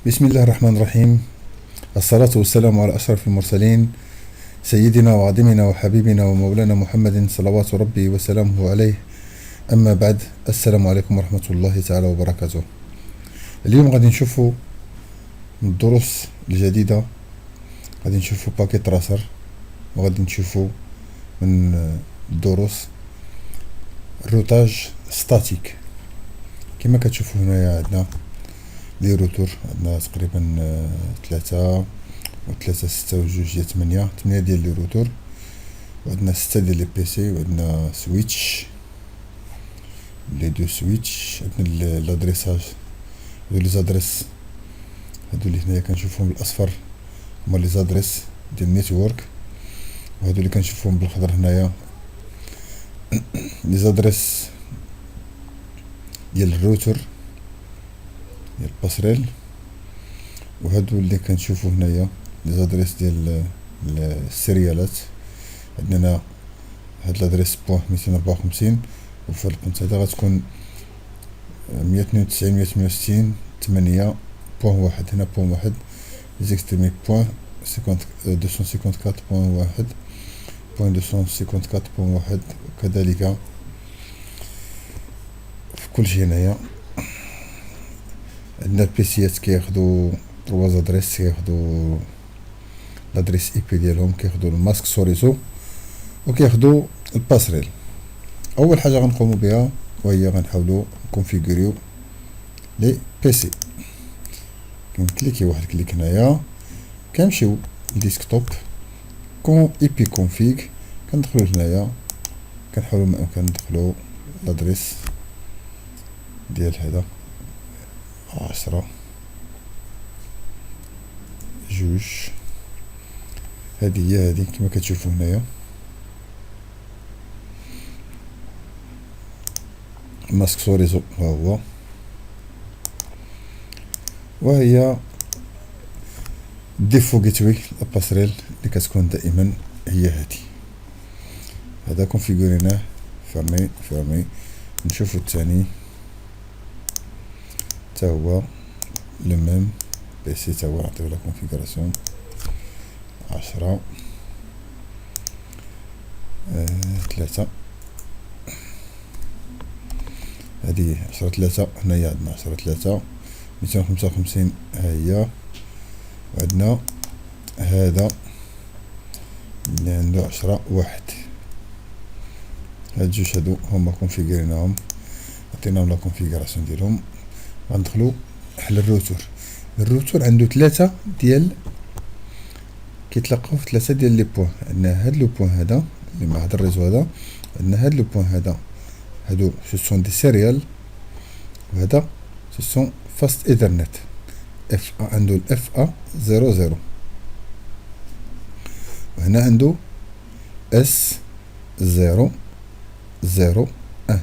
بسم الله الرحمن الرحيم. الصلاة والسلام على أشرف المرسلين، سيدنا وعظيمنا وحبيبنا ومولانا محمد صلوات ربي وسلامه عليه. أما بعد، السلام عليكم ورحمة الله تعالى وبركاته. اليوم غادي نشوفوا من الدروس الجديدة، غادي نشوفوا باكيت راسر، وغادي نشوفوا من الدروس الروتاج ستاتيك. كما كتشوفوا هنايا عندنا لي روتور، عندنا تقريبا 3 و3 6 و2 ديال 8 ديال لي روتور، وعندنا 6 ديال لي بيسي، وعندنا سويتش، لي دو سويتش، عندنا لادريساج. هادو لي زادريس، هادو اللي هنايا كنشوفهم بالاصفر هما لي زادريس ديال النيتورك، وهادو اللي كنشوفهم بالخضر هنايا لي زادريس ديال الروتور ديال الباسريل، وهادو اللي كنشوفو هنايا لي زادريس ديال السيريالات. عندنا هاد لادريس بوان 254، وفي البنت هذا غتكون 192 168 8 بوان واحد. هنا بوان واحد زيكستريمي بوان 254 بوان واحد، بوان 254 بوان واحد، وكذلك في كل شيء. هنايا عندنا البيسيات كياخدو 3 زادريس، كياخدو لادريس اي بي ديالهم، كياخدو الماسك سوريزو، وكياخدو الباسريل. اول حاجه غنقوموا بها وهي غنحاولوا نكونفيغوريو لي بيسي. كنكليكي واحد كليك هنايا، كنمشيو للديسكتوب، كون اي بي كونفيغ، كندخلوا هنايا، كنحاولوا ما امكن ندخلوا لادريس ديال هذا 10 جوج. هذه هي هذه كما كتشوفوا هنايا ماسك سوريزو ها هو، وهي ديفو جيتوي الباسريل اللي كتكون دائما هي هذه. هذا كونفيغوريناه، فيرمي. نشوفوا الثاني تا هو لو ميم بيسي، تا هو نعطيو لا كونفيغوراسيون 10 3. هذه 10 3. هنايا عندنا 10 3 255 ها هي، وعندنا هذا اللي عنده 10 1. هاد جوج هادو هما كونفيغوريناهم، عطيناهم لا كونفيغوراسيون ديالهم. غندخلو حل الروتور عنده 3 ديال كيتلاقاو في 3 ديال لي بوين. عندنا هاد لو بوين هذا اللي مع هاد الريزو هذا، عندنا هاد لو بوين هذا، هادو سون دي سيريال، وهذا سون فاست ايثرنت. اف عنده الاف ا 00، وهنا عنده اس 0 0 1،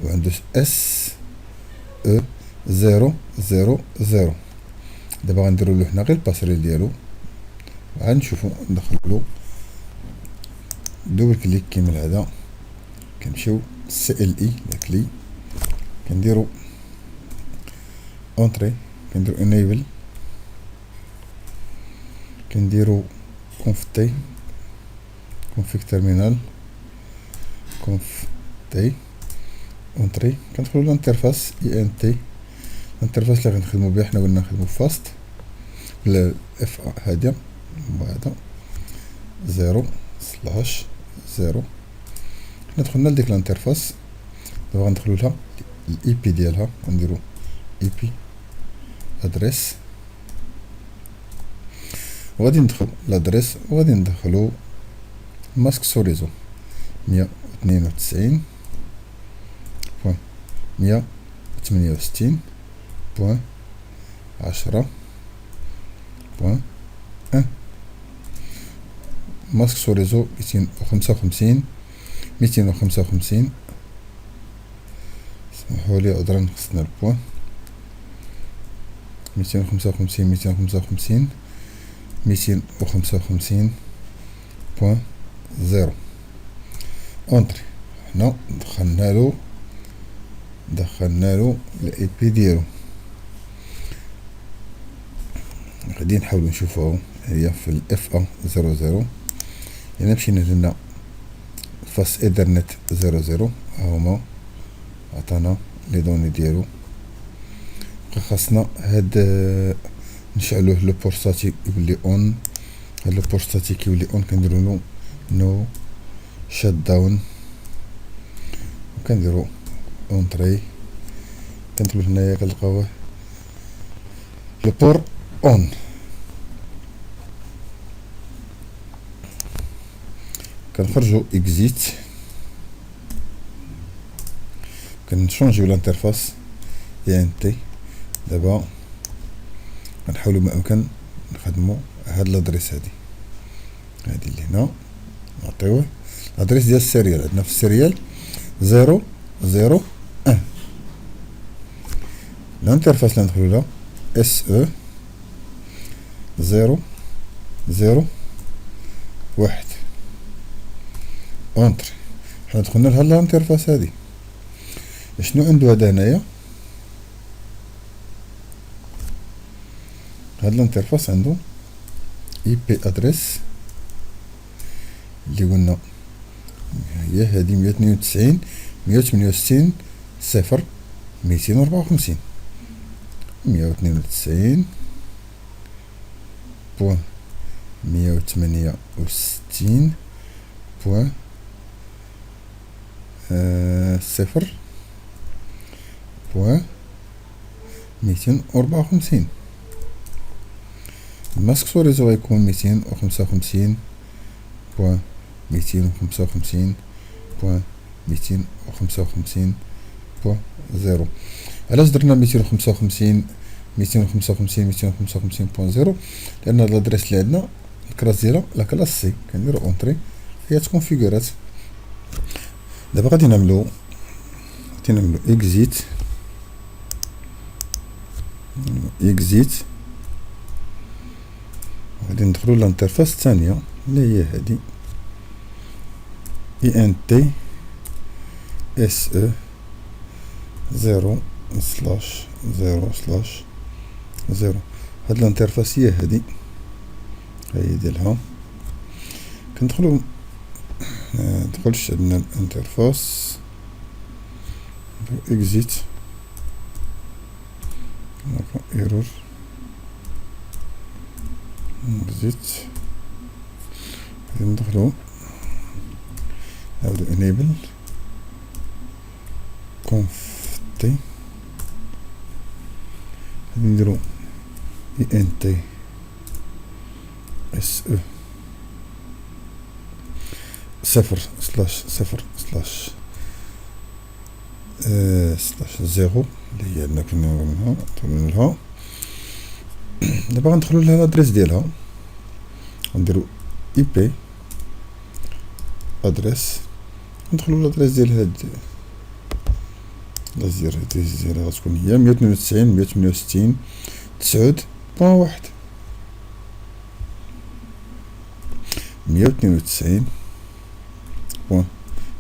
وعنده اس او 0 0 0. دابا غنديرو له هنا غير الباسريل ديالو، غنشوفو ندخلو دوبل كليك كيما هذا، كنمشيو سي ال اي لكلي، كنديرو اونتري، كنديرو انيبل، كنديرو كونف كونفيك تيرمينال، كونف تي اونتري، كندخلو للانترفاس اي ان تي. الانترفاس اللي غنخدمو بها حنا قلنا نخدمو فاست بلا اف هادي، وهذا 0/0. حنا دخلنا لديك الانترفاس، دابا غندخلو لها الاي بي ديالها، غنديرو اي بي ادريس، وغادي ندخل لادريس، وغادي ندخلو ماسك سوريزو 192 بوين 168 بوين 10 بوين 1. ماسك سوريزو 255 سمحولي عذرا، خصنا البوين 255 بوين 0. اونتري. هنا دخلنا له الاي بي ديالو. غادي نحاولو نشوفوها هي في الاف ا 00. الا مشينا لهنا فاس ايثرنت 00 هاهما عطانا لي دوني ديالو. خاصنا هاد نشعلوه لو بورتاتي يولي اون. هاد لو بورتاتي كيولي اون كنديرولو نو شات داون وكنديرو اونطري. كندخلو هنايا كنلقاوه لو بور اون. كنخرجو اكزيت كنشونجيو الانترفاس اي ان تي. دابا غنحاولو ما امكن نخدمو هاد لادريس هادي اللي هنا نعطيوه لادريس ديال السيريال. عندنا في السيريال 001. الانترفاس اللي ندخلو لها اس او 001 اونتري. حنا دخلنا لهاد الانترفاس هادي. شنو عنده هذا هنايا؟ هاد الانترفاس عنده اي بي ادريس اللي قلنا هي هادي 192 168 0 254 192 بوان 168 بوان 0 بوان 254. الماسك سوريزو غيكون 255 بوان 255 بوان 255 بوان 0. علاش درنا 255 بوان 0؟ لان هاد لادريس اللي عندنا الكلاس ديالها لا كلاس سي. كنديرو اونطري هي تكونفيغورات. دابا غادي نعملو اكزيت غادي ندخلو للانترفاس الثانيه اللي هي هادي اي ان تي اس او 0/0/0. هاد الانترفاس هي هادي ديالها. كندخلو دخلش عندنا الانترفاس اكزيت ايرور اكزيت. غادي ندخلو نعاودو انيبل كونفتي. غادي نديرو اي ان تي اس او 0/0/0 اللي هي عندنا كنا ندخلو لها. دابا غندخلو لها الادريس ديالها. غنديرو اي بي ادريس. ندخلو لادريس ديال هاد الادريس ديالها غتكون هي 192 168 9.1 192 بوان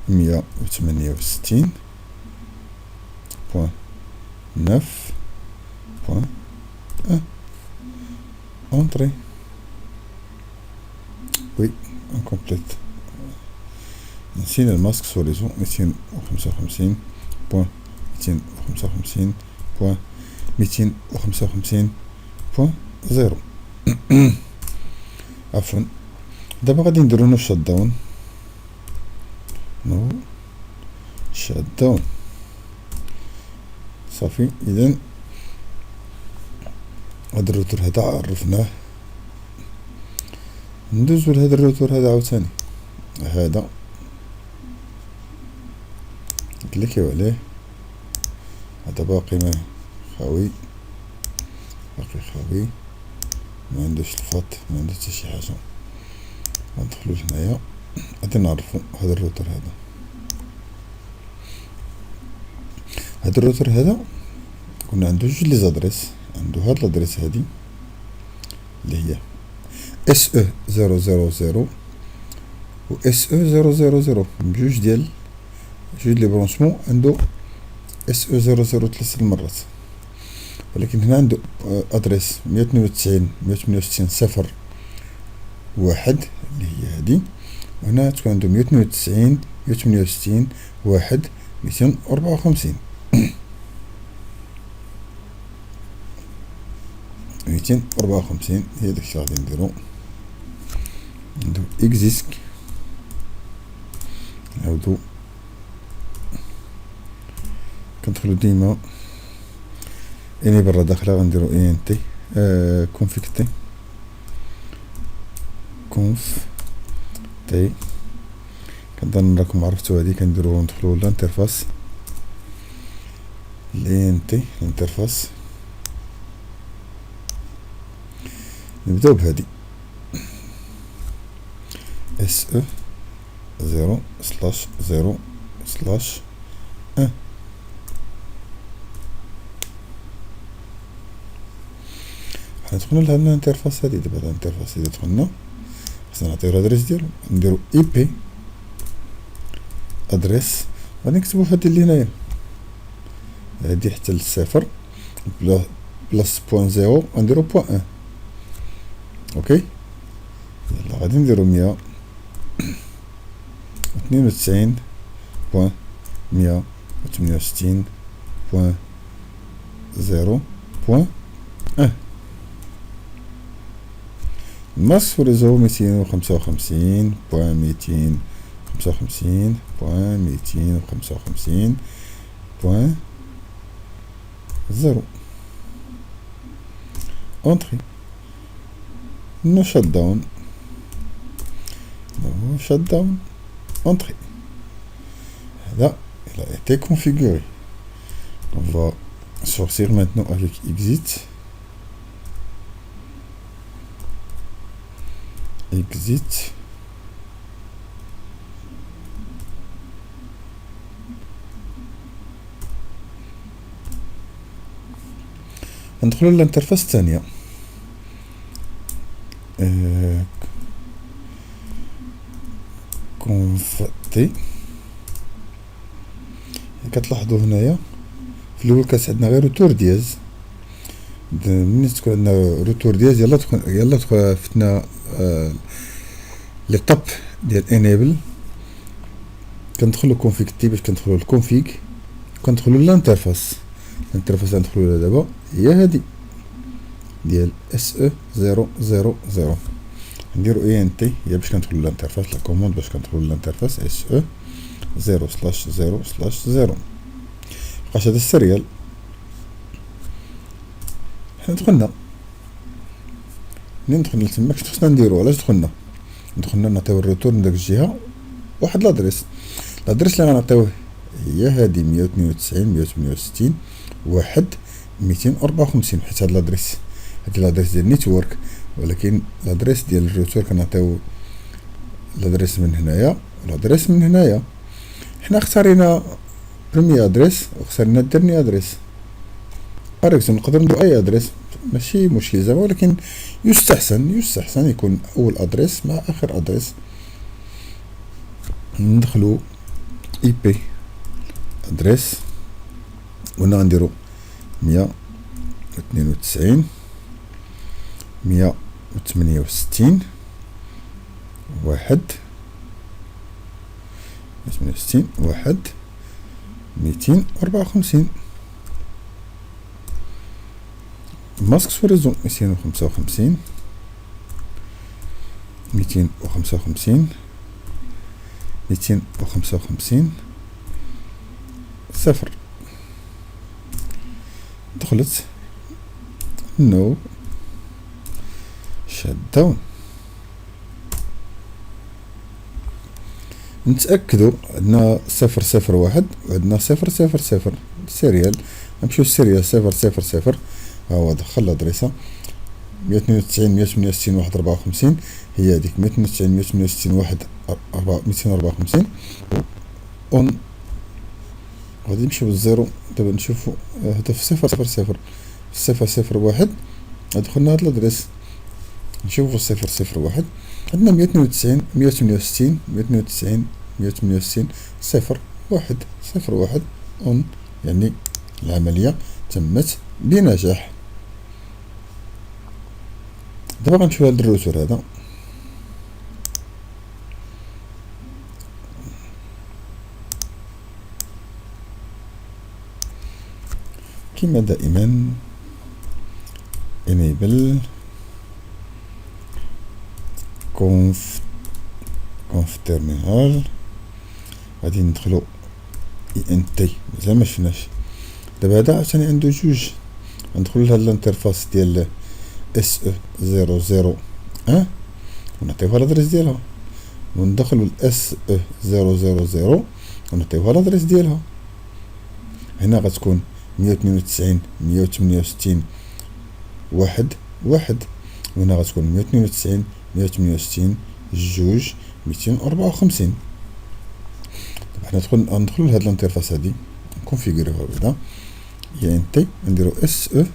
168 بوان 9 بوان 1 اونطري. وي انكومبليت. نسينا الماسك سوريزو 255 بوان 255 بوان 255 بوان 0. عفوا. دابا غادي نديرو نو شات داون صافي. اذا هاد الروتور هذا عرفناه. ندوزو لهاد الروتور هذا عاوتاني. هذا كليكيو عليه. هذا باقي خاوي ما عندوش الفاط ما عندوش حتى شي حاجه. ندخلو هنايا غادي نعرفو هذا الروتور هذا كنا عنده جوج لي زادريس. عنده هاد لادريس هادي اللي هي اس او 000 و اس او 000 بجوج ديال لي برونشمون. عنده اس او 00 3 المرات. ولكن هنا عنده ادريس 192.168.0.1 اللي هي هذه، وهنا تكون عنده 192.168.1.254. 254 هي داكشي غادي نديرو. ندو اكزيسك، نعاودو كندخلو ديما اني برا داخله، غنديرو ان تي كونفيك تي كونف تي. كنظن راكم عرفتو هادي. كنديرو ندخلو لانترفاس ان تي الانترفاس، نبداو بهادي SE 0/0/1. حنا دخلنا لهاد الانترفاس هادي. دابا الانترفاس اللي دخلنا خصنا نعطيو الادريس ديالو، نديرو اي بي ادريس، غادي نكتبو هادي اللي هنايا هادي حتى للصفر بلاس بوان زيرو، غنديرو بوان ان. اوكي، يلا غادي نديرو 192.168.0.1. الماسك ريزو 255.255.255.0. انتري. نو شات داون، نو شات داون، انتري. هذا il a été configuré. On va sortir maintenant avec exit. Exit. ندخلو للانترفاس الثانية. كونفتي. كتلاحظوا هنايا في الاول كانت عندنا غير روتور دياز. ملي تكون عندنا روتور دياز يلا فتنا لي طاب ديال انيبل. كندخلو كونفيك تي باش كندخلو للكونفيك، كندخلو للانترفاس. الانترفاس اللي ندخلو لها دابا هي هادي ديال SE 0/0/0. نديرو ان تي هي باش كندخلو للانترفاس، لا كوموند باش كندخلو للانترفاس SE 0/0/0. بقاش هذا السيريال. حنا دخلنا، منين دخلنا لتما كنت خصنا نديرو. علاش دخلنا نعطيو الروتور من داك الجهه واحد لادريس اللي غنعطيوه هي هادي 192.168.1.254، حيت هاد لادريس ديال نيتورك، ولكن لادريس ديال الروتور كنعطيو لادريس من هنايا والادريس من هنايا. حنا اختارينا بريمي ادريس واختارينا الدرني ادريس. باريكزومبل نقدر نديرو اي ادريس، ماشي مشكل زعما، ولكن يستحسن يكون اول ادريس مع اخر ادريس. ندخلو اي بي ادريس، وهنا غنديرو 192.168.1.254. ماسك سو ريزو 255 صفر. دخلت نو شات داون. نتأكدو عندنا 0/0/1 وعندنا 0/0/0 سيريال. نمشيو للسيريال 0/0/0. ها هو دخل لادريسا 192.168.1.54 هي هذيك 192.168.1.254. اون غادي نمشيو للزيرو. دابا نشوفو هذا في 0/0/0 0/0/1. دخلنا هاد لادريس نشوفو 0/0/1 عندنا 192.168.1.254.0.1/0.1 اون، يعني العملية تمت بنجاح. دابا غنمشيو لهاد الروتور هذا، كما دائما enable conf terminal. غادي ندخلو int مازال ما شفناش. دابا هذا عاوتاني عنده جوج، غندخلو لهاد الانترفاس ديال SE001 ونعطيوها لادريس ديالها، وندخلو SE000 ونعطيوها لادريس ديالها. هنا غتكون 192 168 واحد واحد، وهنا غتكون 192 168 جوج 254. دابا حنا ندخلو لهاد الانترفاس هادي نكونفيغوريوها بعدا، هي انتي نديرو SE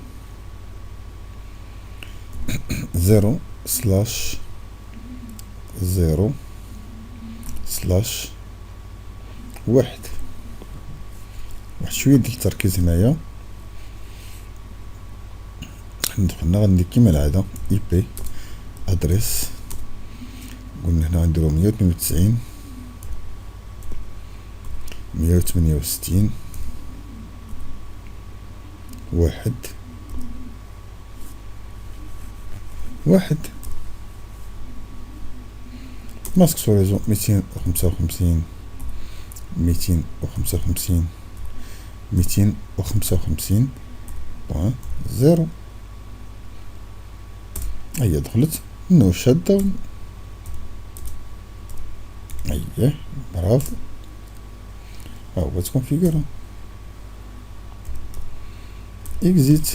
0/0/1. واحد شويه ديال التركيز هنايا. دخلنا غندير كيما العاده IP ادريس، قلنا هنا غنديرو 192 168 واحد واحد. ماسك سوريزو 255 255 255 بوان زيرو. هيا دخلت نو شات داون. اييه برافو، ها هو تكونفيغورا اكزيت.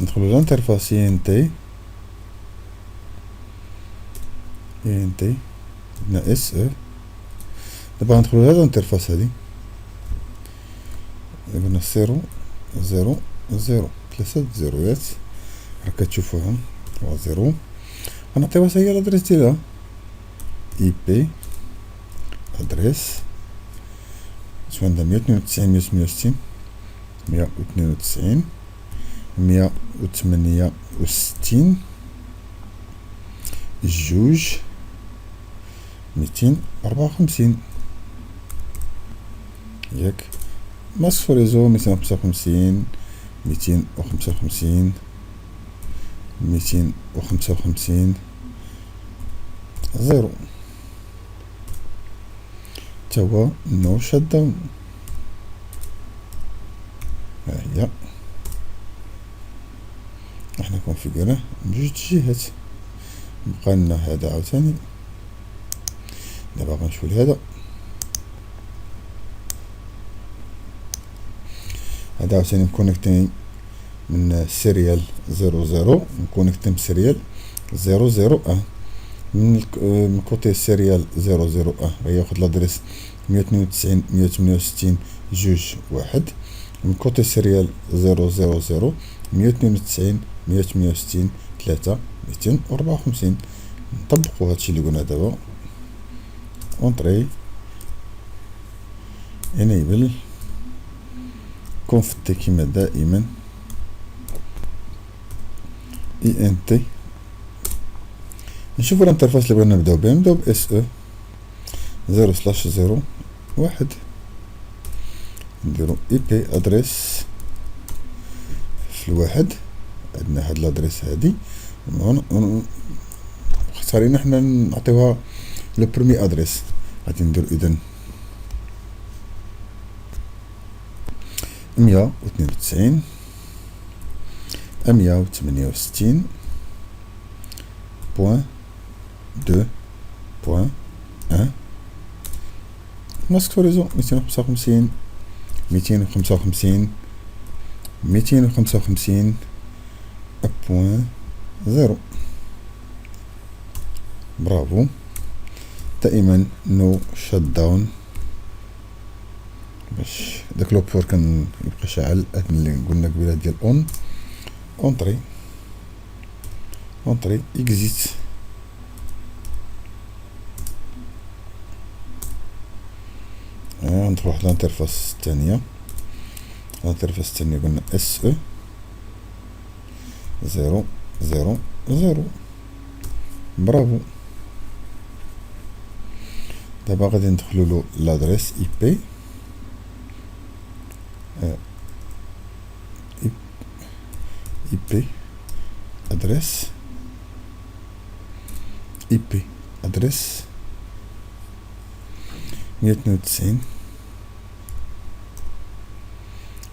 ندخلو لانترفاس انتي هنا SE. دابا غندخلو لهاد الانترفاس هادي، قلنا 0 0 0 ثلاثة زيروات راك كتشوفوهم، هو 0. غنعطيوها هي لادريس ديالها IP ادريس، شو عندها 192 168 192 168 جوج 254 ياك. ماسك سوريزو 255 255 255 0. توا نو شات داون. ها هي احنا كونفيغوراه من جوج جهات. بقى لنا هذا عاوتاني. دابا غنمشيو لهذا، هذا عاوتاني مكونيكتي من سيريال 00 مكونيكتي من سيريال 001. من كوتي سيريال 001 غياخد لادريس 192 168 جوج واحد. من كوتي سيريال 000 192 168 3 254. نطبقو هادشي اللي قلنا دابا. اونطري انيبل كونفتي كيما دائما انتي. نشوفو الانترفاس اللي بغينا نبداو بها. نبداو ب SE 0/0/1. نديرو IP ادريس في الواحد، عندنا هاد لادريس هادي، اختارينا حنا نعطيوها لو برومي ادريس. غادي نديرو اذن 192 168 بوان 2 بوان 1. ماسك سوريزو 255 255 255 بوان 0. برافو. دائما نو شات داون باش داك لوبور كان يبقى شاعل. هاد اللي قلنا قبيله ديال اونطري اكزيت. ندخل واحد الانترفاس الثانية. الانترفاس الثانية قلنا اس او 000. برافو. دابا غادي ندخلو له لادريس اي بي ادريس اي بي ادريس 192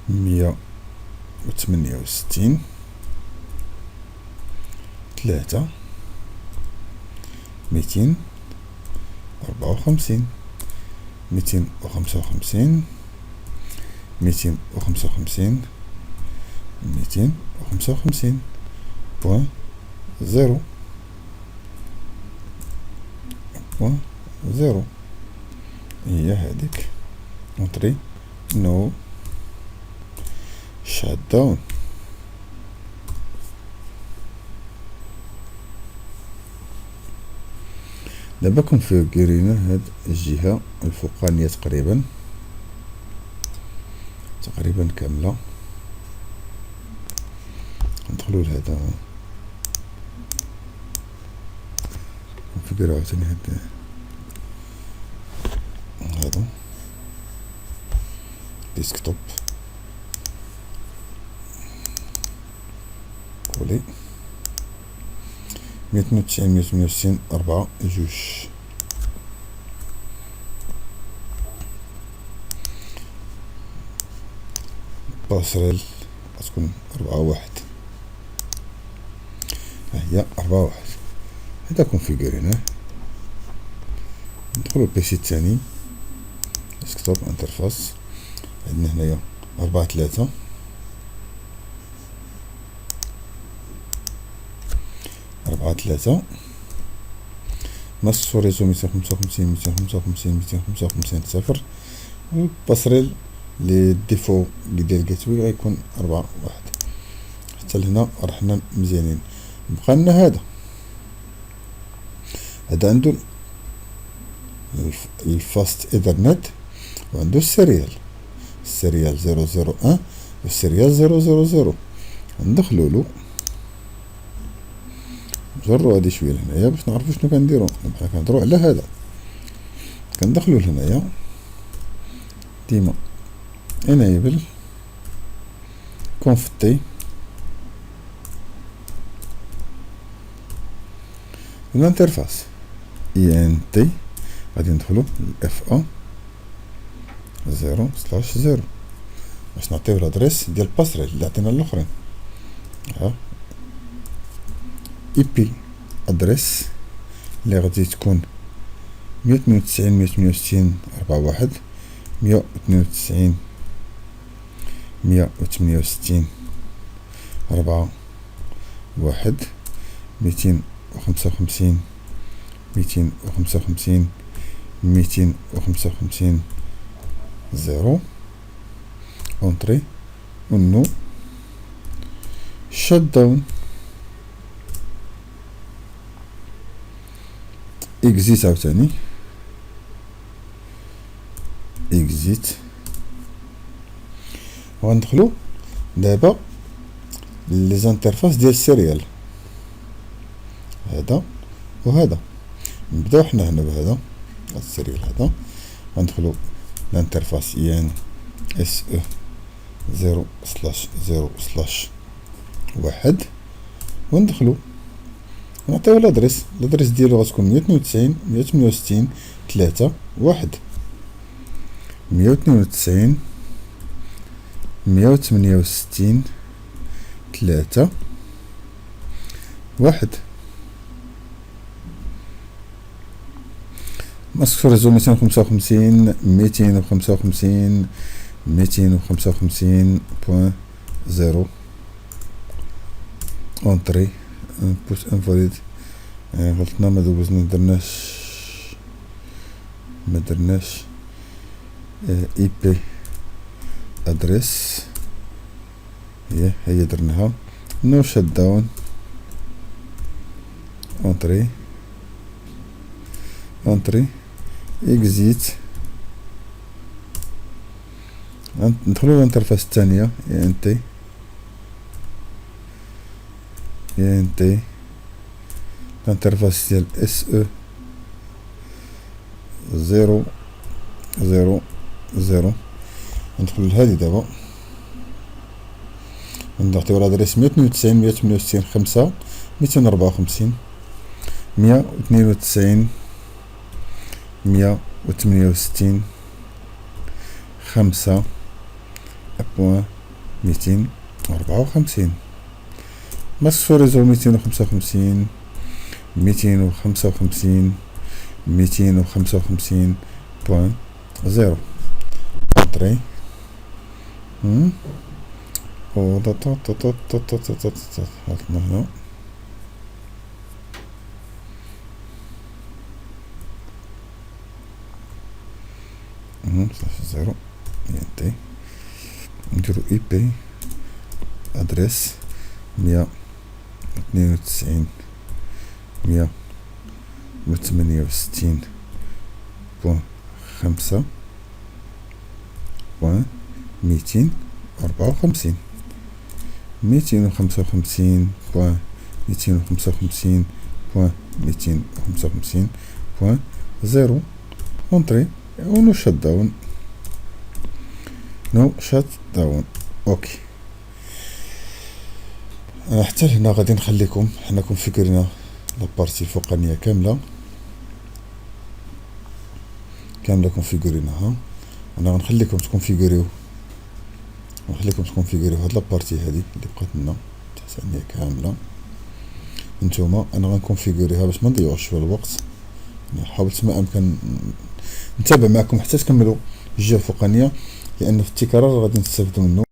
168 3 254 255 255 255 بوان 0 بوان 0 هي هاديك. اونطري نو شات داون. دابا كونفيغورينا هاد الجهة الفوقانية تقريبا كاملة. ندخلو لهذا كونفيغوري عاوتاني هادو ديسكتوب كولي 192 168 4 2 باسريل غتكون 4 1. ها هي 4 1. هذا كونفيغوريناه. ندخلو البيسي الثاني ديسكتوب انترفاس. عندنا هنايا 4 3 4 3 نص ريزو 255 255 255 0. والباسريل لي ديفو ديال الجاتوي غيكون 4 1. حتى لهنا رحنا مزيانين. بقى لنا هذا عنده الفاست ايثرنت وعنده السيريال 001 والسيريال 000. ندخلو له نجرو هادي شويه لهنايا باش نعرفو شنو كنديرو. نبقى كنهضرو على هذا. كندخلو لهنايا ديما انيبل كونفتي الانترفاس اي ان تي. غادي ندخلو اف ا 0/0 باش نعطيو الادريس ديال الباسريل اللي عطينا الاخرين. ها اي بي ادريس اللي غادي تكون 192 168 4 1 192 168 4 1 255 255 255 0. اونطري ونو شات داون. اكزيت عاوتاني اكزيت. وغندخلو دابا لي زانترفاس ديال السيريال هذا وهذا. نبداو حنا هنا بهذا السيريال هذا. غندخلو الانترفاس ان اس او 0/0/1 وندخلو نعطيو الادريس ديالو غتكون 192 168 3 1 192 168 3 1. ماسك ريزو 255 255 255 بوان 0. اونطري بوت انفاليد. غلطنا ما دوزنا ما درناش اي بي ادريس. هي درناها. نو شات داون. اونطري اكزيت ندخلو للانترفاس الثانية يا انتي الانترفاس ديال اس او 000. ندخلو لهادي دابا، نعطيو لادريس 192 168 5 254 192 168 5 بوان 254. ماسك ريزو 255 255 255 بوان 0 انتري. هنا زيرو ينتهي. نديرو اي بي ادريس 192 168 بوان 5 بوان 254 255 بوان 255 بوان 255 بوان 0 اونتري ونو شات داون اوكي. حتى هنا غادي نخليكم حنا كونفيغورينا لابارتي الفوقانيه كامله كونفيغوريناها. انا غنخليكم تكونفيغوريو هاد لابارتي هادي اللي بقات لنا تحتانيه كامله نتوما. انا غنكونفيغوريها باش ما نضيعوش شويه الوقت. حاولت ما امكن نتابع معكم حتى تكملوا الجهه الفوقانيه، لان في التكرار غادي نستافدوا منه.